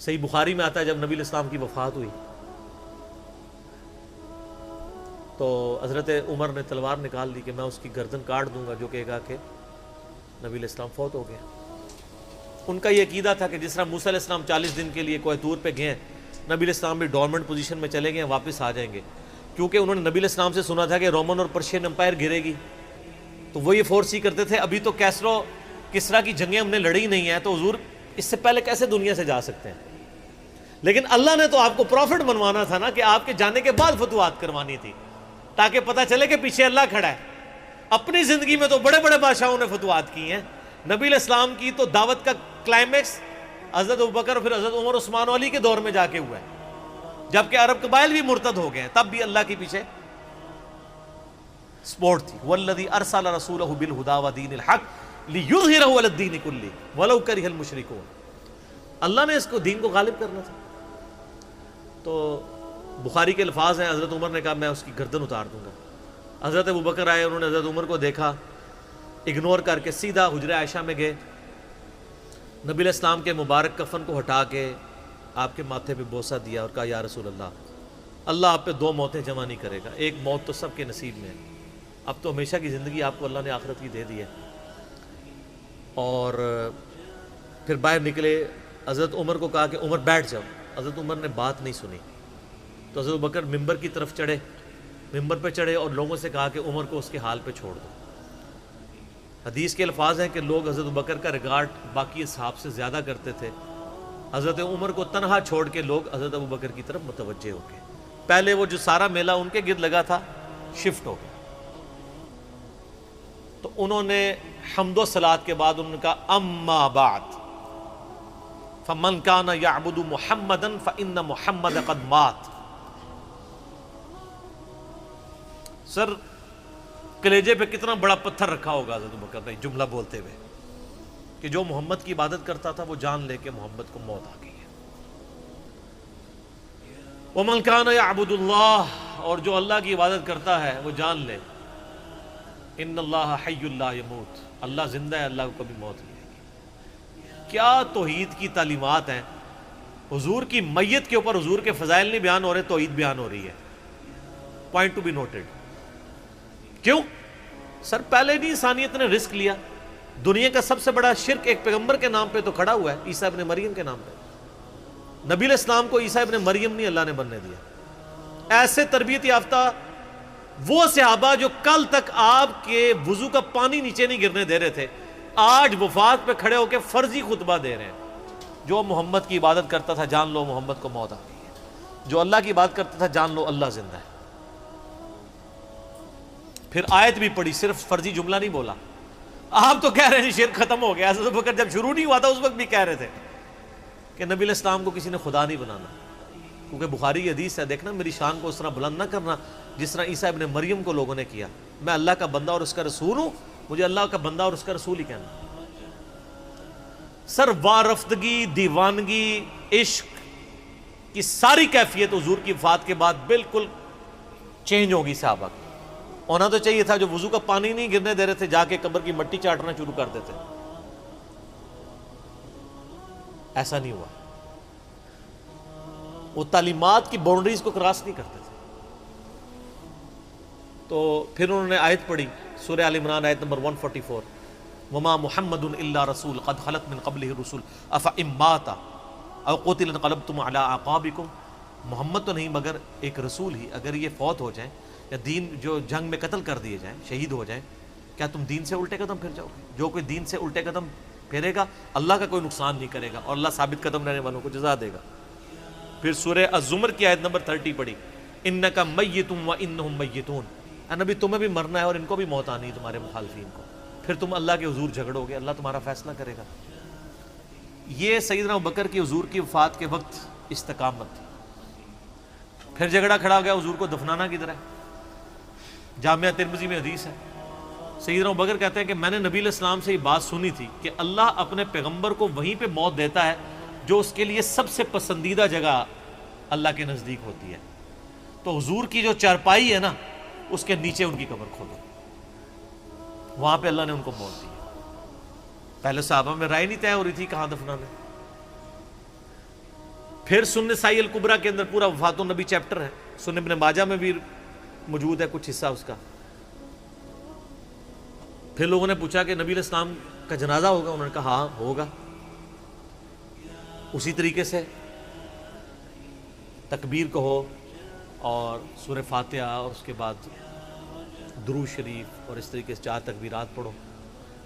صحیح بخاری میں آتا ہے جب نبی علیہ السلام کی وفات ہوئی تو حضرت عمر نے تلوار نکال دی کہ میں اس کی گردن کاٹ دوں گا جو کہے گا کہ نبی علیہ السلام فوت ہو گیا۔ ان کا یہ عقیدہ تھا کہ جس طرح موسیٰ علیہ السلام 40 دن کے لیے کوہ طور پہ گئے، نبی علیہ السلام بھی ڈورمنٹ پوزیشن میں چلے گئے، واپس آ جائیں گے، کیونکہ انہوں نے نبی علیہ السلام سے سنا تھا کہ رومن اور پرشین امپائر گرے گی، تو وہ یہ فورس ہی کرتے تھے ابھی تو کیسرو کسرا کی جنگیں ہم نے لڑی نہیں ہیں، تو حضور اس سے پہلے کیسے دنیا سے جا سکتے ہیں؟ لیکن اللہ نے تو آپ کو پروفٹ بنوانا تھا نا، کہ آپ کے جانے کے بعد فتوحات کروانی تھی، تاکہ پتہ چلے کہ پیچھے اللہ کھڑا ہے۔ اپنی زندگی میں تو بڑے بڑے بادشاہوں نے فتوحات کی ہیں، نبی علیہ السلام کی تو دعوت کا کلائمیکس حضرت ابوبکر اور پھر حضرت عمر عثمان و علی کے دور میں جا کے ہوا ہے، جبکہ عرب قبائل بھی مرتد ہو گئے ہیں، تب بھی اللہ کے پیچھے سپورٹ تھی۔ والذی ارسل رسولہ بالہدی ودین الحق لیظہرہ علی الدین کلہ ولو کرہ المشرکون، اللہ نے اس کو دین کو غالب کرنا تھا۔ تو بخاری کے الفاظ ہیں، حضرت عمر نے کہا میں اس کی گردن اتار دوں گا۔ حضرت ابوبکر آئے، انہوں نے حضرت عمر کو دیکھا، اگنور کر کے سیدھا حجرہ عائشہ میں گئے، نبی علیہ السلام کے مبارک کفن کو ہٹا کے آپ کے ماتھے پہ بوسہ دیا اور کہا یا رسول اللہ آپ پہ 2 موتیں جمع نہیں کرے گا، ایک موت تو سب کے نصیب میں ہے، اب تو ہمیشہ کی زندگی آپ کو اللہ نے آخرت کی دے دی ہے۔ اور پھر باہر نکلے، حضرت عمر کو کہا کہ عمر بیٹھ جاؤ، حضرت عمر نے بات نہیں سنی، تو حضرت بکر ممبر کی طرف چڑھے، ممبر پہ چڑھے اور لوگوں سے کہا کہ عمر کو اس کے حال پہ چھوڑ دو۔ حدیث کے الفاظ ہیں کہ لوگ حضرت بکر کا ریگارڈ باقی اصحاب سے زیادہ کرتے تھے، حضرت عمر کو تنہا چھوڑ کے لوگ حضرت ابو بکر کی طرف متوجہ ہو گئے۔ پہلے وہ جو سارا میلہ ان کے گرد لگا تھا شفٹ ہو گیا، تو انہوں نے حمد و صلات کے بعد انہوں نے کہا اما بعد فمن کان یعبد محمدا فإن محمد قد مات۔ سر کلیجے پہ کتنا بڑا پتھر رکھا ہوگا حضرت بکر نے جملہ بولتے ہوئے کہ جو محمد کی عبادت کرتا تھا وہ جان لے کہ محمد کو موت آ گئی ہے۔ وَمَنْ كَانَ يَعْبُدُ اللَّهَ، اور جو اللہ کی عبادت کرتا ہے وہ جان لے ان اللہ حی لا یموت، اللہ زندہ ہے، اللہ کو کبھی موت نہیں آئے گی۔ کیا توحید کی تعلیمات ہیں، حضور کی میت کے اوپر حضور کے فضائل نہیں بیان ہو رہے، توحید بیان ہو رہی ہے۔ Point to be noted. کیوں؟ سر پہلے نہیں انسانیت نے رسک لیا، دنیا کا سب سے بڑا شرک ایک پیغمبر کے نام پہ تو کھڑا ہوا ہے، عیسیٰ ابن مریم کے نام پہ۔ نبی علیہ السلام کو عیسیٰ ابن مریم نہیں اللہ نے بننے دیا۔ ایسے تربیت یافتہ وہ صحابہ جو کل تک آپ کے وضو کا پانی نیچے نہیں گرنے دے رہے تھے، آج وفات پہ کھڑے ہو کے فرضی خطبہ دے رہے ہیں۔ جو محمد کی عبادت کرتا تھا جان لو محمد کو موت آ گئی ہے، جو اللہ کی عبادت کرتا تھا جان لو اللہ زندہ ہے۔ پھر آیت بھی پڑھی، صرف فرضی جملہ نہیں بولا۔ آپ تو کہہ رہے ہیں شرک ختم ہو گیا، حضرت بکر جب شروع نہیں ہوا تھا اس وقت بھی کہہ رہے تھے کہ نبی علیہ السلام کو کسی نے خدا نہیں بنانا، کیونکہ بخاری کی حدیث ہے، دیکھنا میری شان کو اس طرح بلند نہ کرنا جس طرح عیسیٰ ابن مریم کو لوگوں نے کیا، میں اللہ کا بندہ اور اس کا رسول ہوں، مجھے اللہ کا بندہ اور اس کا رسول ہی کہنا۔ سر وارفتگی، دیوانگی، عشق کی ساری کیفیت حضور کی وفات کے بعد بالکل چینج ہوگی۔ صحابہ کی ہونا تو چاہیے تھا جو وضو کا پانی نہیں گرنے دے رہے تھے جا کے قبر کی مٹی چاٹنا شروع کر دیتے، ایسا نہیں ہوا۔ وہ تعلیمات کی باؤنڈریز کو کراس نہیں کرتے تھے۔ تو پھر انہوں نے آیت پڑھی، سورہ آل عمران آیت نمبر 144، وما محمد الا رسول قد خلت من قبلہ الرسل افإن مات او قتل انقلبتم علی اعقابکم، محمد تو نہیں مگر ایک رسول ہی، اگر یہ فوت ہو جائیں یا دین جو جنگ میں قتل کر دیے جائیں، شہید ہو جائیں، کیا تم دین سے الٹے قدم پھر جاؤ گے؟ جو کوئی دین سے الٹے قدم پھیرے گا اللہ کا کوئی نقصان نہیں کرے گا اور اللہ ثابت قدم رہنے والوں کو جزا دے گا۔ پھر سورہ الزمر کی آیت نمبر 30 پڑھی، انک میت وانہم میتون، اے نبی تمہیں بھی مرنا ہے اور ان کو بھی موت آنی ہے تمہارے مخالفین کو، پھر تم اللہ کے حضور جھگڑو گے، اللہ تمہارا فیصلہ کرے گا۔ یہ سیدنا ابوبکر کی حضور کی وفات کے وقت استقامت تھی۔ پھر جھگڑا کھڑا ہو گیا حضور کو دفنانا کدھر ہے؟ جامعہ ترمذی میں حدیث ہے، سیدنا ابوبکر کہتے ہیں کہ میں نے نبی علیہ السلام سے یہ بات سنی تھی کہ اللہ اپنے پیغمبر کو وہیں پہ موت دیتا ہے جو اس کے لیے سب سے پسندیدہ جگہ اللہ کے نزدیک ہوتی ہے، تو حضور کی جو چارپائی ہے نا اس کے نیچے ان کی قبر کھودو، وہاں پہ اللہ نے ان کو موت دی۔ پہلے صحابہ میں رائے نہیں طے ہو رہی تھی کہاں دفنانا۔ پھر سنن نسائی الکبریٰ کے اندر پورا وفات النبی چیپٹر ہے، سنن ابن ماجہ میں بھی موجود ہے کچھ حصہ اس کا۔ پھر لوگوں نے پوچھا کہ نبی علیہ السلام کا جنازہ ہوگا؟ انہوں نے کہا ہاں ہوگا۔ اسی طریقے سے تکبیر کہو اور سورہ فاتحہ اور اس کے بعد درود شریف اور اس طریقے سے 4 تکبیرات پڑھو۔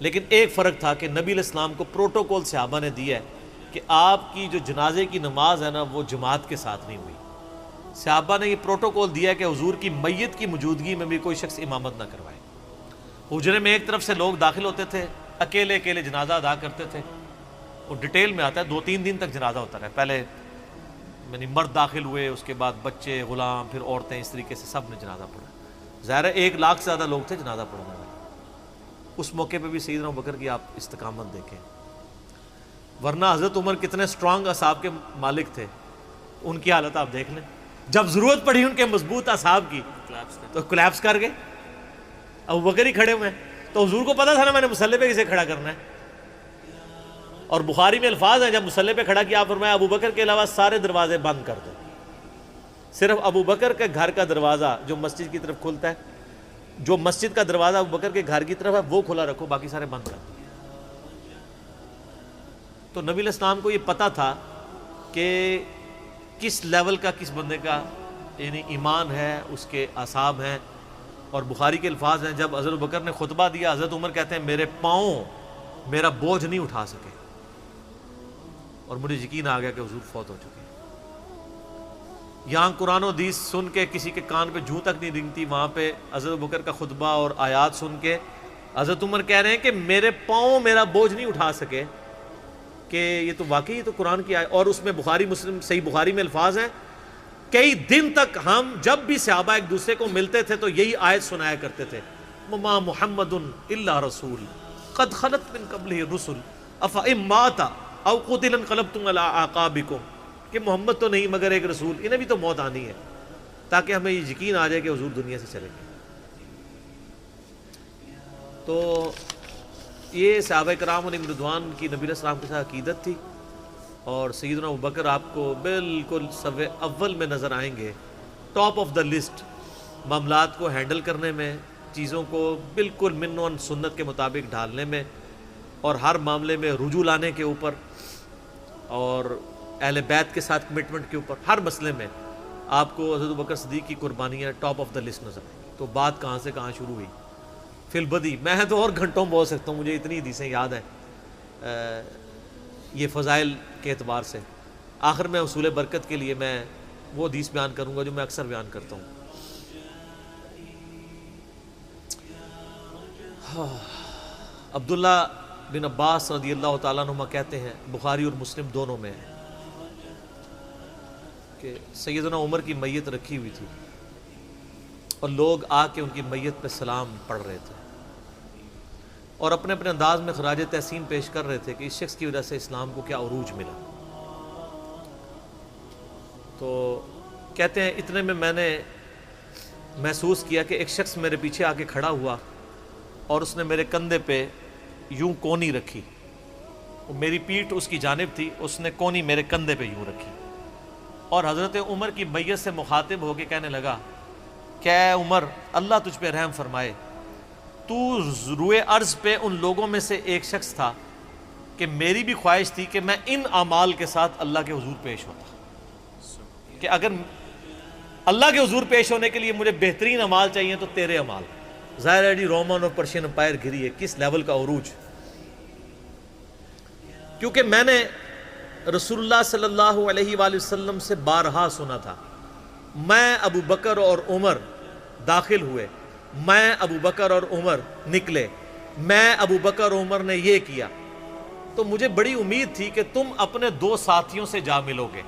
لیکن ایک فرق تھا کہ نبی علیہ السلام کو پروٹوکول صحابہ نے دیا ہے کہ آپ کی جو جنازے کی نماز ہے نا وہ جماعت کے ساتھ نہیں ہوئی۔ صحابہ نے یہ پروٹوکول دیا ہے کہ حضور کی میت کی موجودگی میں بھی کوئی شخص امامت نہ کروائے۔ حجرے میں ایک طرف سے لوگ داخل ہوتے تھے، اکیلے اکیلے جنازہ ادا کرتے تھے، اور ڈیٹیل میں آتا ہے 2-3 دن تک جنازہ ہوتا رہا۔ پہلے یعنی مرد داخل ہوئے، اس کے بعد بچے، غلام، پھر عورتیں، اس طریقے سے سب نے جنازہ پڑھا۔ ظاہر ہے 1 لاکھ سے زیادہ لوگ تھے جنازہ پڑھنے والے۔ اس موقع پہ بھی سیدنا ابوبکر کی آپ استقامت دیکھیں، ورنہ حضرت عمر کتنے سٹرانگ اصحاب کے مالک تھے، ان کی حالت آپ دیکھ لیں۔ جب ضرورت پڑی ان کے مضبوط اصحاب کی تو کولیپس کر گئے۔ ابوبکر ہی کھڑے ہوئے ہیں، تو حضور کو پتا تھا نا میں نے مصلی پہ کسے کھڑا کرنا ہے۔ اور بخاری میں الفاظ ہیں، جب مصلی پہ کھڑا کیا فرمایا ابوبکر کے علاوہ سارے دروازے بند کر دو، صرف ابوبکر کے گھر کا دروازہ جو مسجد کی طرف کھلتا ہے، جو مسجد کا دروازہ ابوبکر کے گھر کی طرف ہے وہ کھلا رکھو، باقی سارے بند کر دو۔ تو نبی علیہ السلام کو یہ پتا تھا کہ کس لیول کا کس بندے کا یعنی ایمان ہے، اس کے اعصاب ہیں۔ اور بخاری کے الفاظ ہیں، جب حضرت ابوبکر نے خطبہ دیا، حضرت عمر کہتے ہیں میرے پاؤں میرا بوجھ نہیں اٹھا سکے، اور مجھے یقین آ گیا کہ حضور فوت ہو چکے ہیں۔ یہاں قرآن و حدیث سن کے کسی کے کان پہ جوں تک نہیں رنگتی، وہاں پہ حضرت ابوبکر کا خطبہ اور آیات سن کے حضرت عمر کہہ رہے ہیں کہ میرے پاؤں میرا بوجھ نہیں اٹھا سکے، کہ یہ تو واقعی تو قرآن کی آیت۔ اور اس میں بخاری مسلم صحیح بخاری میں الفاظ ہیں، کئی دن تک ہم جب بھی صحابہ ایک دوسرے کو ملتے تھے تو یہی آیت سنایا کرتے تھے، وما محمد الا رسول قد خلت من قبلہ الرسل افئن مات او قتل انقلبتم علی اعقابکم، کہ محمد تو نہیں مگر ایک رسول، انہیں بھی تو موت آنی ہے، تاکہ ہمیں یہ یقین آ جائے کہ حضور دنیا سے چلے گئے۔ تو یہ صحابہ کرام علیہم رضوان کی نبی علیہ السلام کے ساتھ عقیدت تھی، اور سیدنا ابوبکر آپ کو بالکل صف اول میں نظر آئیں گے، ٹاپ آف دا لسٹ، معاملات کو ہینڈل کرنے میں، چیزوں کو بالکل من و سنت کے مطابق ڈھالنے میں، اور ہر معاملے میں رجوع لانے کے اوپر، اور اہل بیت کے ساتھ کمٹمنٹ کے اوپر، ہر مسئلے میں آپ کو حضرت ابوبکر صدیق کی قربانیاں ٹاپ آف دا لسٹ نظر آئیں گی۔ تو بات کہاں سے کہاں شروع ہوئی، فی البدی میں تو اور گھنٹوں بول سکتا ہوں، مجھے اتنی حدیثیں یاد ہیں یہ فضائل کے اعتبار سے۔ آخر میں حصول برکت کے لیے میں وہ حدیث بیان کروں گا جو میں اکثر بیان کرتا ہوں۔ عبداللہ بن عباس رضی اللہ تعالیٰ عنہما کہتے ہیں، بخاری اور مسلم دونوں میں ہے، کہ سیدنا عمر کی میت رکھی ہوئی تھی، اور لوگ آ کے ان کی میت پہ سلام پڑھ رہے تھے، اور اپنے اپنے انداز میں خراج تحسین پیش کر رہے تھے کہ اس شخص کی وجہ سے اسلام کو کیا عروج ملا۔ تو کہتے ہیں اتنے میں نے محسوس کیا کہ ایک شخص میرے پیچھے آ کے کھڑا ہوا، اور اس نے میرے کندھے پہ یوں کونی رکھی، میری پیٹھ اس کی جانب تھی، اس نے کونی میرے کندھے پہ یوں رکھی، اور حضرت عمر کی میت سے مخاطب ہو کے کہنے لگا کہ اے عمر، اللہ تجھ پہ رحم فرمائے، تو روئے ارض پہ ان لوگوں میں سے ایک شخص تھا کہ میری بھی خواہش تھی کہ میں ان اعمال کے ساتھ اللہ کے حضور پیش ہوتا، کہ اگر اللہ کے حضور پیش ہونے کے لیے مجھے بہترین اعمال چاہیے تو تیرے اعمال۔ ظاہر ہے جی رومن اور پرشین امپائر گھری ہے، کس لیول کا عروج، کیونکہ میں نے رسول اللہ صلی اللہ علیہ وآلہ وسلم سے بارہا سنا تھا، میں ابو بکر اور عمر داخل ہوئے، میں ابو بکر اور عمر نکلے، میں ابو بکر اور عمر نے یہ کیا، تو مجھے بڑی امید تھی کہ تم اپنے 2 ساتھیوں سے جا ملو گے،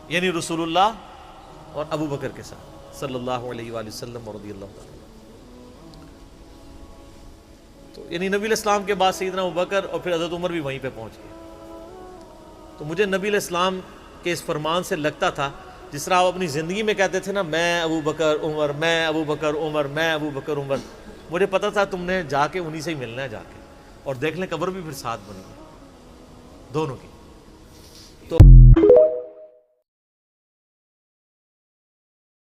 یعنی رسول اللہ اور ابو بکر کے ساتھ صلی اللہ علیہ وآلہ وسلم اور رضی اللہ تعالیٰ۔ تو یعنی نبی علیہ السلام کے بعد سیدنا ابو بکر اور پھر حضرت عمر بھی وہیں پہ پہنچ گئے۔ تو مجھے نبی علیہ السلام کے اس فرمان سے لگتا تھا جس طرح آپ اپنی زندگی میں کہتے تھے نا، میں ابو بکر عمر، میں ابو بکر عمر، میں ابو بکر عمر، مجھے پتا تھا تم نے جا کے انہی سے ہی ملنا ہے جا کے، اور دیکھ لیں قبر بھی پھر ساتھ بنی ہے دونوں کی۔ تو